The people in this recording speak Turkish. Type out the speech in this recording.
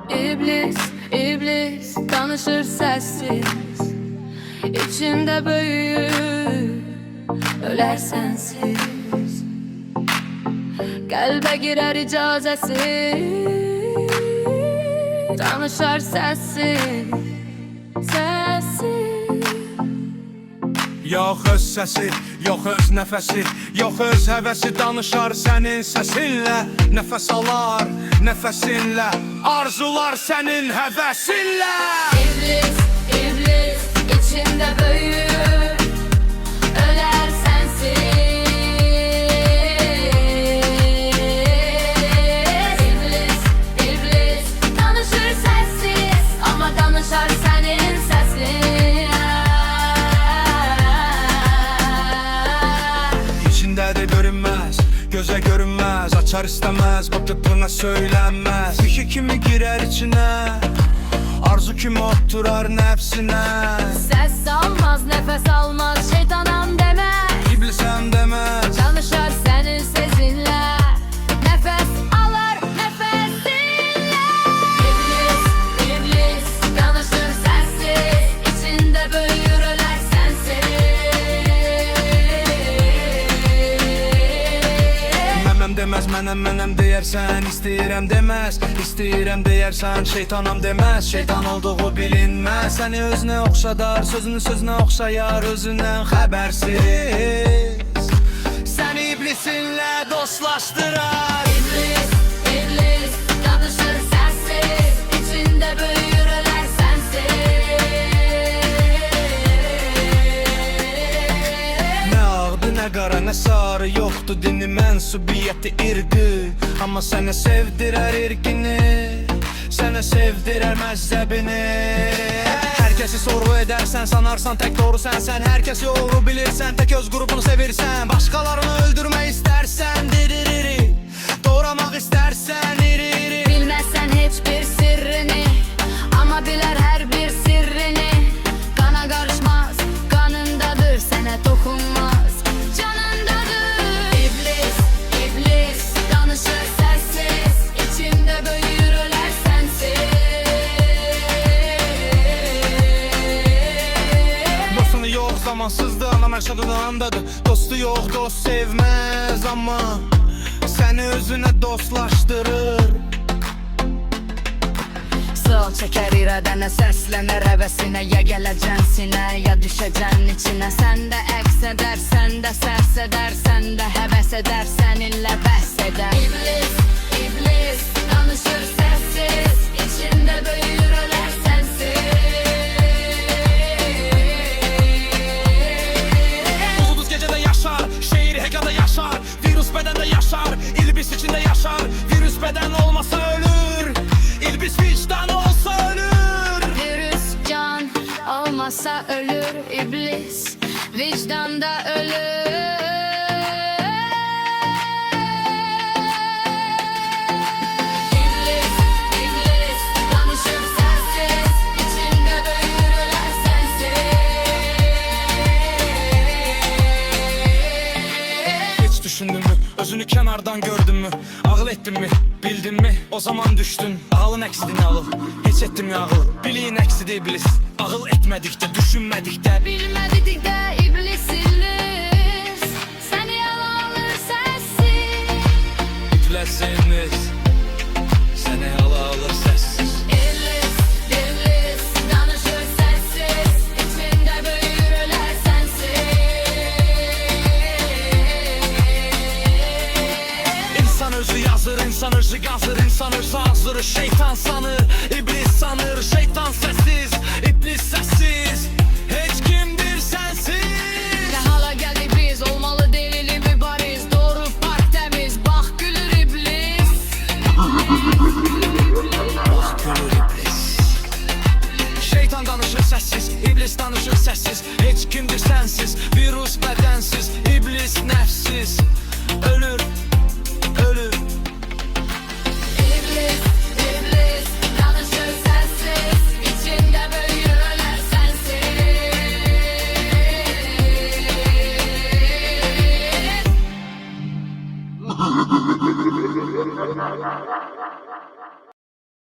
İblis, iblis danışır sessiz, İçimde büyür, öler sensiz. Kalbe girer icazesiz, danışar sessiz, sessiz. Yox öz səsi, yox öz nəfəsi, yox öz həvəsi danışar sənin səsinlə. Nəfəs alar, nəfəsinlə, arzular sənin həvəsinlə. İblis, iblis içimde büyür, öler sensiz. İblis, iblis danışır sessiz, ama danışar senin sesin. İçindədir görünməz, gözə görünməz, açar istəməz, bakıpına söylənməz. Fişi kimi girər içinə, arzu kimi oturar nəfsinə. Ses almaz, nefes almaz, şeytanam demez. İblisəm deməz, Danışar senin sesinle, nefes alır nefesinle. İblis, iblis danışır sensiz, içinde büyür öler sensiz. məməm deməz, mənəm deyərsən, istəyirəm deməz, istəyirəm deyərsən, şeytanam deməz, şeytan olduğu bilinməz. Səni özünə oxşadar, sözünü sözünə oxşayar, özündən xəbərsiz. Səni iblisinlə dostlaşdırar. İblis, iblis danışır sensiz, içinde büyür öler sensiz. Nə ağdı, nə qara, nə sarı, yoxdur dini, mənsubiyyəti, irqi. Amma sənə sevdirər irqini, sənə sevdirər məzəbini. Hər kəsi sorğu edərsən, sanarsan tək doğru sənsən. Hər kəsi oğru bilirsən, tək öz qrupunu sevirsən. Başqalarını öldürmək istərsən, diririri, doğramaq istərsən, iri. Bilmezsen hiçbir sirrini, ama biler her bir sirrini. Kana karışmaz, kanındadır, sana dokunmaz, canındadır. İblis, iblis danışır sessiz, içinde büyür öler sensiz. Dostunu yox, zamansızdır, anam yaşadığı andadır. Dostu yox, dost sevməz, amma səni özünə dostlaşdırır. Sol çeker iradene, seslenir hevesine. Ya geleceksin sine, ya düşeceksin içine. Sen de ekseder, sen de ses eder, sen de heves eder, seninle behseder. İblis, iblis danışır sessiz, içinde büyür öler sensiz. Ulduz gecede yaşar, şehir hekada yaşar, virüs bedende yaşar, ilbis içinde yaşar. Virüs beden olmasa ölür, ilbis vicdan olsa ölür. Virüs can olmasa ölür, iblis vicdanda ölür. İblis, iblis danışır sensiz, içinde büyür öler sensiz. Hiç düşündün mü, özünü kenardan gördün mü? Ağıl ettin mi, bildin mi? O zaman düştün, ağılın əksidir nə ağıl? Heç etdim ya ağıl, biliyin əksidir iblis. Ağıl etmədikdə, düşünmədikdə, Bilmedikdə iblis illis, seni alır sessiz. itləsiniz, səni ala alır səssiz. İblis, iblis danışır sessiz, içinde büyür öler sensiz. İnsan özü yazır, insan özü qazır, insan özü hazır. Şeytan sanır, iblis sanır, şeytan sessiz, iblis sessiz. Heç kimdir sensiz. Ne hala geldik biz, olmalı delili mübariz. Doğru park temiz, bak gülür iblis. Gülür iblis. Şeytan danışır səssiz, iblis danışır səssiz. Heç kimdir sensiz, virus bədənsiz, iblis nəfsiz. Ölür, ölür. İblis, iblis danışır sessiz, içinde büyür öler sensiz. Thank you.